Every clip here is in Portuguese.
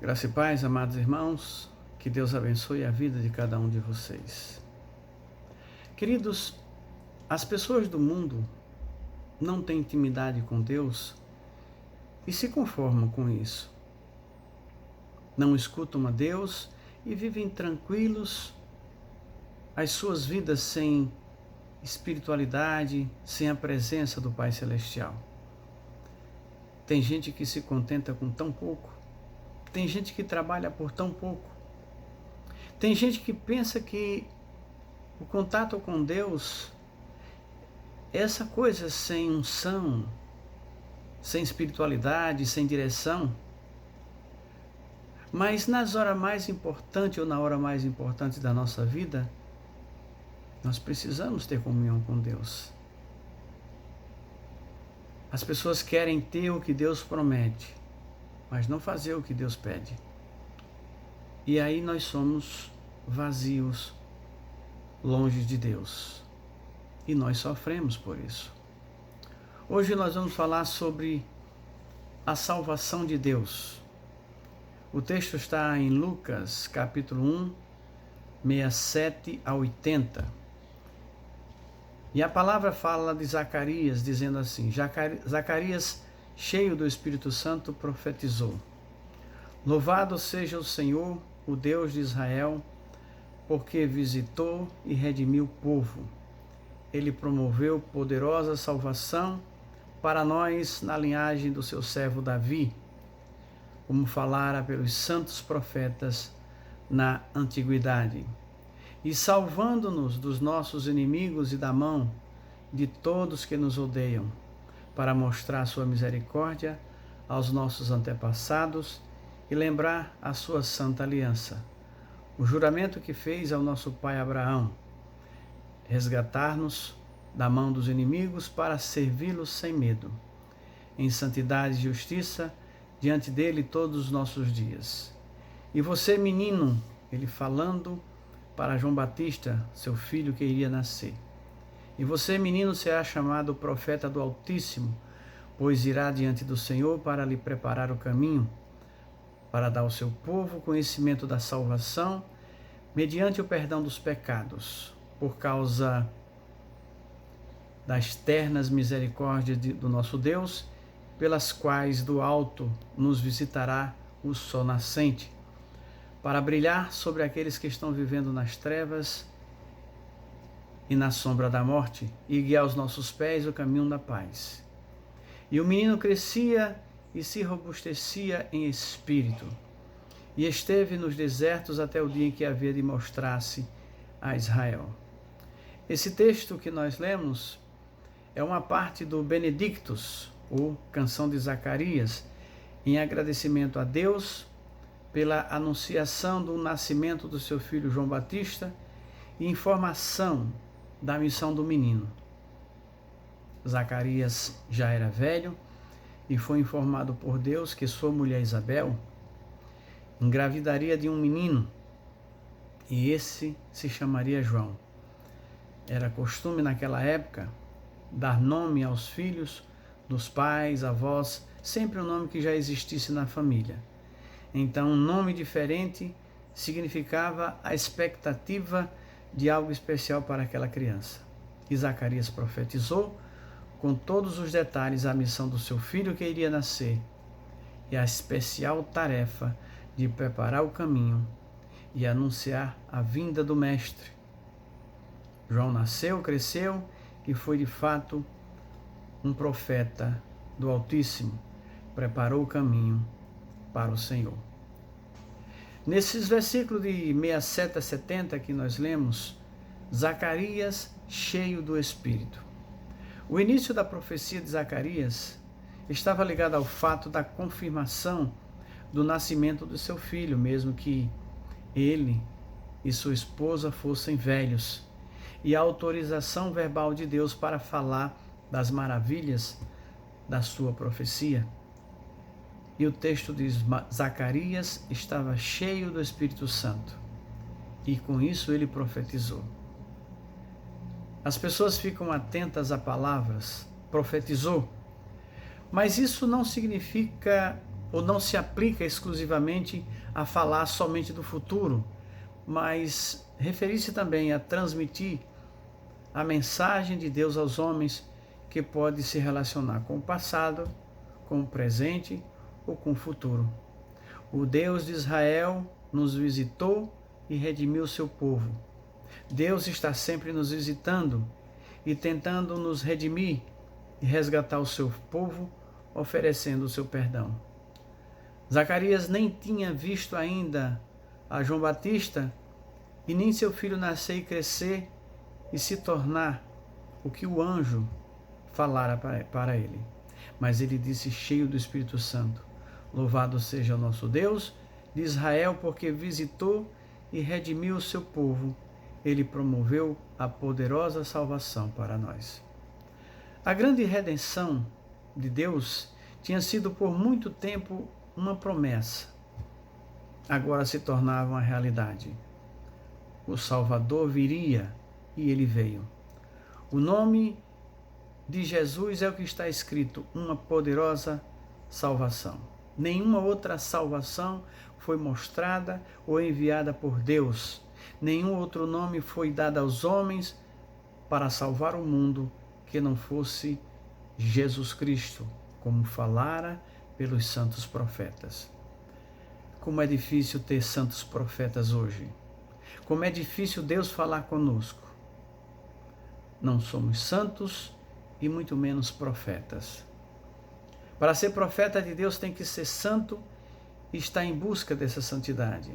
Graça e paz, amados irmãos, que Deus abençoe a vida de cada um de vocês. Queridos, as pessoas do mundo não têm intimidade com Deus e se conformam com isso. Não escutam a Deus e vivem tranquilos as suas vidas sem espiritualidade, sem a presença do Pai Celestial. Tem gente que se contenta com tão pouco. Tem gente que trabalha por tão pouco. Tem gente que pensa que o contato com Deus é essa coisa sem unção, sem espiritualidade, sem direção. Mas nas horas mais importantes ou na hora mais importante da nossa vida, nós precisamos ter comunhão com Deus. As pessoas querem ter o que Deus promete, mas não fazer o que Deus pede. E aí nós somos vazios, longe de Deus. E nós sofremos por isso. Hoje nós vamos falar sobre a salvação de Deus. O texto está em Lucas, capítulo 1, 67 a 80. E a palavra fala de Zacarias, dizendo assim: Zacarias, cheio do Espírito Santo, profetizou: Louvado seja o Senhor, o Deus de Israel, porque visitou e redimiu o povo. Ele promoveu poderosa salvação para nós na linhagem do seu servo Davi, como falara pelos santos profetas na antiguidade, e salvando-nos dos nossos inimigos e da mão de todos que nos odeiam, para mostrar sua misericórdia aos nossos antepassados e lembrar a sua santa aliança, o juramento que fez ao nosso pai Abraão, resgatar-nos da mão dos inimigos para servi-los sem medo, em santidade e justiça, diante dele todos os nossos dias. E você, menino, ele falando para João Batista, seu filho que iria nascer. E você, menino, será chamado profeta do Altíssimo, pois irá diante do Senhor para lhe preparar o caminho, para dar ao seu povo conhecimento da salvação, mediante o perdão dos pecados, por causa das ternas misericórdias do nosso Deus, pelas quais do alto nos visitará o sol nascente, para brilhar sobre aqueles que estão vivendo nas trevas e na sombra da morte, e guiar os nossos pés o caminho da paz. E o menino crescia e se robustecia em espírito, e esteve nos desertos até o dia em que havia de mostrar-se a Israel. Esse texto que nós lemos é uma parte do Benedictus, ou Canção de Zacarias, em agradecimento a Deus pela anunciação do nascimento do seu filho João Batista e informação da missão do menino. Zacarias já era velho e foi informado por Deus que sua mulher Isabel engravidaria de um menino, e esse se chamaria João. Era costume naquela época dar nome aos filhos dos pais, avós, sempre um nome que já existisse na família. Então, um nome diferente significava a expectativa de algo especial para aquela criança. E Zacarias profetizou com todos os detalhes a missão do seu filho que iria nascer e a especial tarefa de preparar o caminho e anunciar a vinda do Mestre. João nasceu, cresceu e foi de fato um profeta do Altíssimo, preparou o caminho para o Senhor. Nesses versículos de 67 a 70 que nós lemos, Zacarias cheio do Espírito. O início da profecia de Zacarias estava ligado ao fato da confirmação do nascimento do seu filho, mesmo que ele e sua esposa fossem velhos, e a autorização verbal de Deus para falar das maravilhas da sua profecia. E o texto diz: Zacarias estava cheio do Espírito Santo, e com isso ele profetizou. As pessoas ficam atentas a palavras, profetizou, mas isso não significa ou não se aplica exclusivamente a falar somente do futuro, mas referir-se também a transmitir a mensagem de Deus aos homens, que pode se relacionar com o passado, com o presente ou com o futuro. O Deus de Israel nos visitou e redimiu seu povo. Deus está sempre nos visitando e tentando nos redimir e resgatar o seu povo, oferecendo o seu perdão. Zacarias nem tinha visto ainda a João Batista e nem seu filho nascer e crescer e se tornar o que o anjo falara para ele. Mas ele disse, cheio do Espírito Santo: louvado seja o nosso Deus de Israel, porque visitou e redimiu o seu povo. Ele promoveu a poderosa salvação para nós. A grande redenção de Deus tinha sido por muito tempo uma promessa. Agora se tornava uma realidade. O Salvador viria e ele veio. O nome de Jesus é o que está escrito, uma poderosa salvação. Nenhuma outra salvação foi mostrada ou enviada por Deus. Nenhum outro nome foi dado aos homens para salvar o mundo que não fosse Jesus Cristo, como falara pelos santos profetas. Como é difícil ter santos profetas hoje. Como é difícil Deus falar conosco. Não somos santos e muito menos profetas. Para ser profeta de Deus tem que ser santo e estar em busca dessa santidade.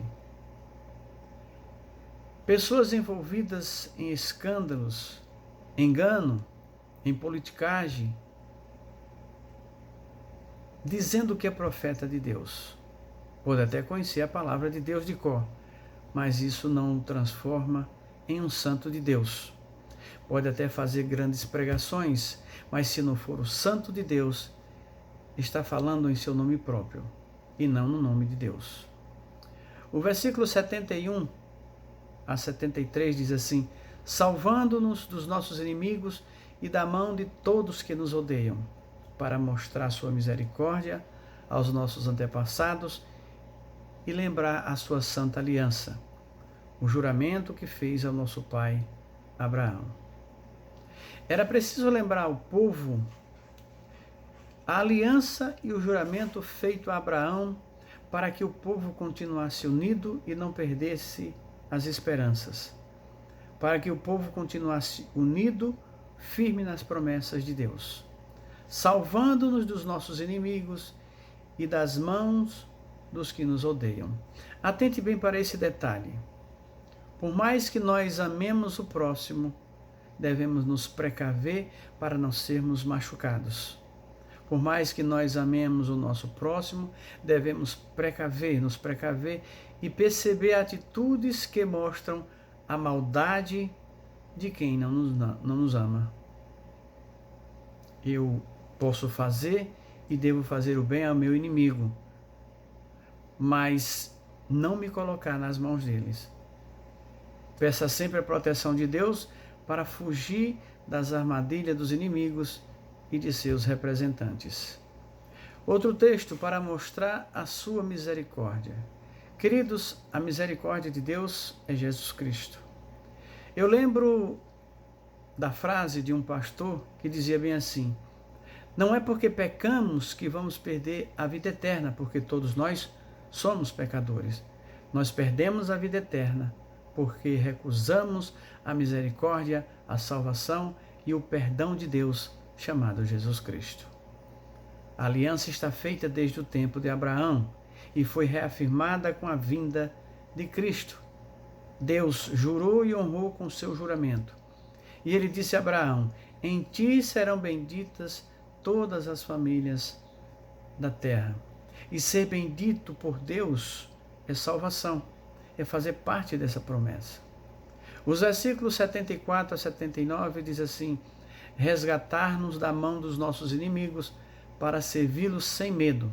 Pessoas envolvidas em escândalos, engano, em politicagem, dizendo que é profeta de Deus. Pode até conhecer a palavra de Deus de cor, mas isso não o transforma em um santo de Deus. Pode até fazer grandes pregações, mas se não for o santo de Deus, está falando em seu nome próprio e não no nome de Deus. O versículo 71 a 73 diz assim: salvando-nos dos nossos inimigos e da mão de todos que nos odeiam, para mostrar sua misericórdia aos nossos antepassados e lembrar a sua santa aliança, o juramento que fez ao nosso pai Abraão. Era preciso lembrar ao povo a aliança e o juramento feito a Abraão para que o povo continuasse unido e não perdesse as esperanças, para que o povo continuasse unido, firme nas promessas de Deus, salvando-nos dos nossos inimigos e das mãos dos que nos odeiam. Atente bem para esse detalhe. Por mais que nós amemos o próximo, devemos nos precaver para não sermos machucados. Por mais que nós amemos o nosso próximo, devemos nos precaver e perceber atitudes que mostram a maldade de quem não nos ama. Eu posso fazer e devo fazer o bem ao meu inimigo, mas não me colocar nas mãos deles. Peça sempre a proteção de Deus para fugir das armadilhas dos inimigos e de seus representantes. Outro texto para mostrar a sua misericórdia. Queridos, a misericórdia de Deus é Jesus Cristo. Eu lembro da frase de um pastor que dizia bem assim: não é porque pecamos que vamos perder a vida eterna, porque todos nós somos pecadores. Nós perdemos a vida eterna porque recusamos a misericórdia, a salvação e o perdão de Deus, chamado Jesus Cristo. A aliança está feita desde o tempo de Abraão e foi reafirmada com a vinda de Cristo. Deus jurou e honrou com seu juramento. E ele disse a Abraão: em ti serão benditas todas as famílias da terra. E ser bendito por Deus é salvação, é fazer parte dessa promessa. Os versículos 74 a 79 diz assim: resgatar-nos da mão dos nossos inimigos para servi-los sem medo,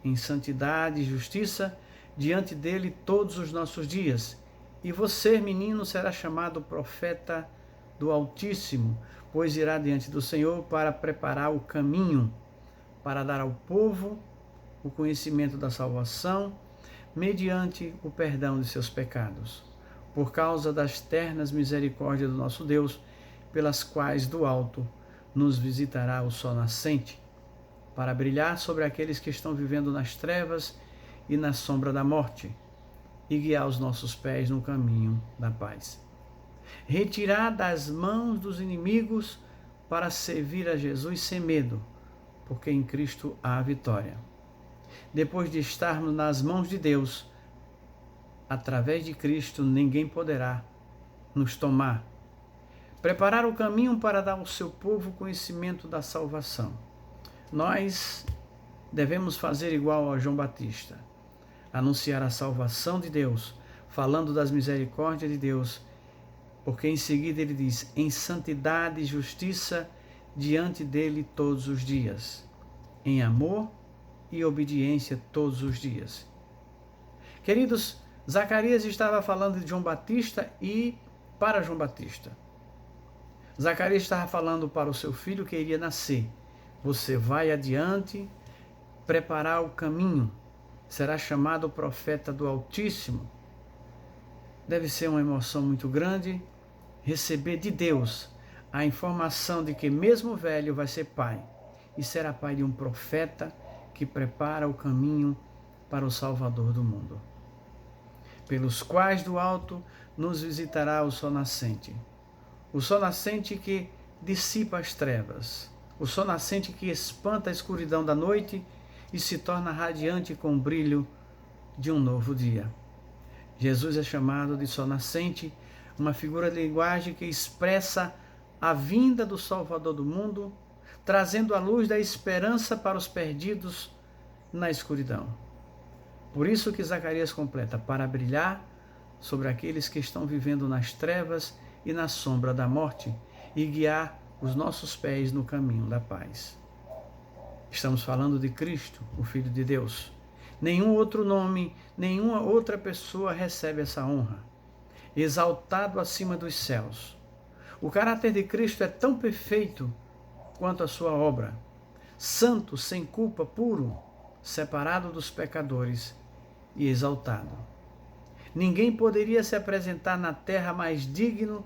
em santidade e justiça, diante dele todos os nossos dias. E você, menino, será chamado profeta do Altíssimo, pois irá diante do Senhor para preparar o caminho, para dar ao povo o conhecimento da salvação, mediante o perdão de seus pecados, por causa das ternas misericórdias do nosso Deus, pelas quais do alto nos visitará o sol nascente, para brilhar sobre aqueles que estão vivendo nas trevas e na sombra da morte, e guiar os nossos pés no caminho da paz. Retirar das mãos dos inimigos para servir a Jesus sem medo, porque em Cristo há vitória. Depois de estarmos nas mãos de Deus, através de Cristo, ninguém poderá nos tomar. Preparar o caminho para dar ao seu povo conhecimento da salvação. Nós devemos fazer igual a João Batista, anunciar a salvação de Deus, falando das misericórdias de Deus, porque em seguida ele diz, em santidade e justiça diante dele todos os dias, em amor e obediência todos os dias. Queridos, Zacarias estava falando de João Batista e para João Batista. Zacarias estava falando para o seu filho que iria nascer. Você vai adiante, preparar o caminho, será chamado profeta do Altíssimo. Deve ser uma emoção muito grande receber de Deus a informação de que mesmo velho vai ser pai e será pai de um profeta que prepara o caminho para o Salvador do mundo, pelos quais do alto nos visitará o sol nascente. O sol nascente que dissipa as trevas, o sol nascente que espanta a escuridão da noite e se torna radiante com o brilho de um novo dia. Jesus é chamado de sol nascente, uma figura de linguagem que expressa a vinda do Salvador do mundo, trazendo a luz da esperança para os perdidos na escuridão. Por isso que Zacarias completa, para brilhar sobre aqueles que estão vivendo nas trevas e na sombra da morte e guiar os nossos pés no caminho da paz. Estamos falando de Cristo, o Filho de Deus. Nenhum outro nome, nenhuma outra pessoa recebe essa honra. Exaltado acima dos céus. O caráter de Cristo é tão perfeito quanto a sua obra. Santo, sem culpa, puro, separado dos pecadores e exaltado. Ninguém poderia se apresentar na terra mais digno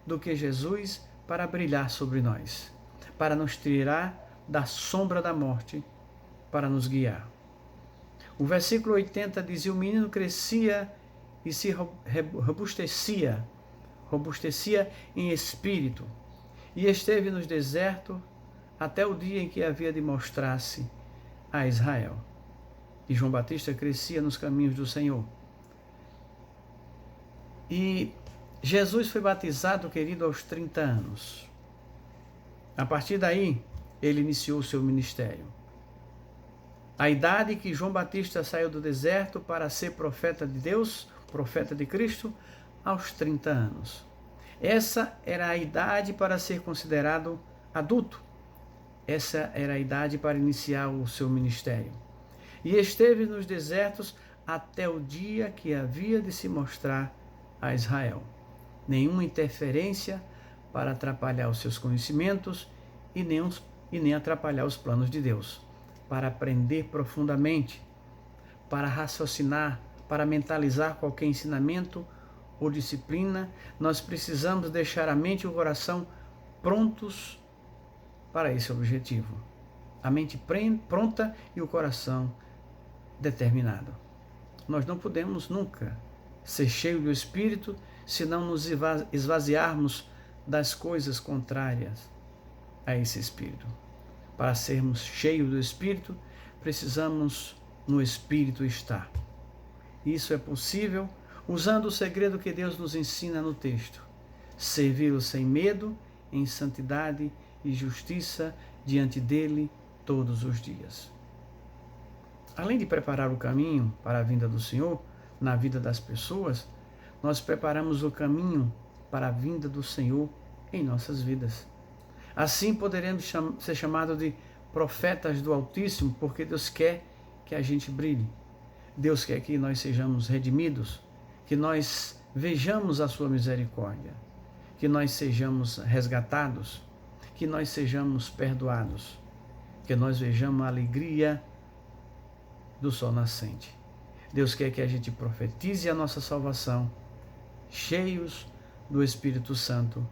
do que Jesus para brilhar sobre nós, para nos tirar da sombra da morte, para nos guiar. O versículo 80 diz, o menino crescia e se robustecia em espírito, e esteve no deserto até o dia em que havia de mostrar-se a Israel. E João Batista crescia nos caminhos do Senhor. E Jesus foi batizado, querido, aos 30 anos. A partir daí, ele iniciou o seu ministério. A idade que João Batista saiu do deserto para ser profeta de Deus, profeta de Cristo, aos 30 anos. Essa era a idade para ser considerado adulto. Essa era a idade para iniciar o seu ministério. E esteve nos desertos até o dia que havia de se mostrar a Israel. Nenhuma interferência para atrapalhar os seus conhecimentos e nem atrapalhar os planos de Deus. Para aprender profundamente, para raciocinar, para mentalizar qualquer ensinamento ou disciplina, nós precisamos deixar a mente e o coração prontos para esse objetivo. A mente pronta e o coração determinado. Nós não podemos nunca ser cheios do Espírito se não nos esvaziarmos das coisas contrárias a esse Espírito. Para sermos cheios do Espírito, precisamos no Espírito estar. Isso é possível usando o segredo que Deus nos ensina no texto. Servi-lo sem medo, em santidade e justiça diante dele todos os dias. Além de preparar o caminho para a vinda do Senhor na vida das pessoas, nós preparamos o caminho para a vinda do Senhor em nossas vidas. Assim poderemos ser chamados de profetas do Altíssimo, porque Deus quer que a gente brilhe. Deus quer que nós sejamos redimidos, que nós vejamos a sua misericórdia, que nós sejamos resgatados, que nós sejamos perdoados, que nós vejamos a alegria do sol nascente. Deus quer que a gente profetize a nossa salvação, cheios do Espírito Santo,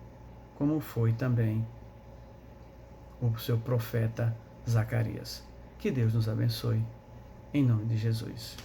como foi também o seu profeta Zacarias. Que Deus nos abençoe, em nome de Jesus.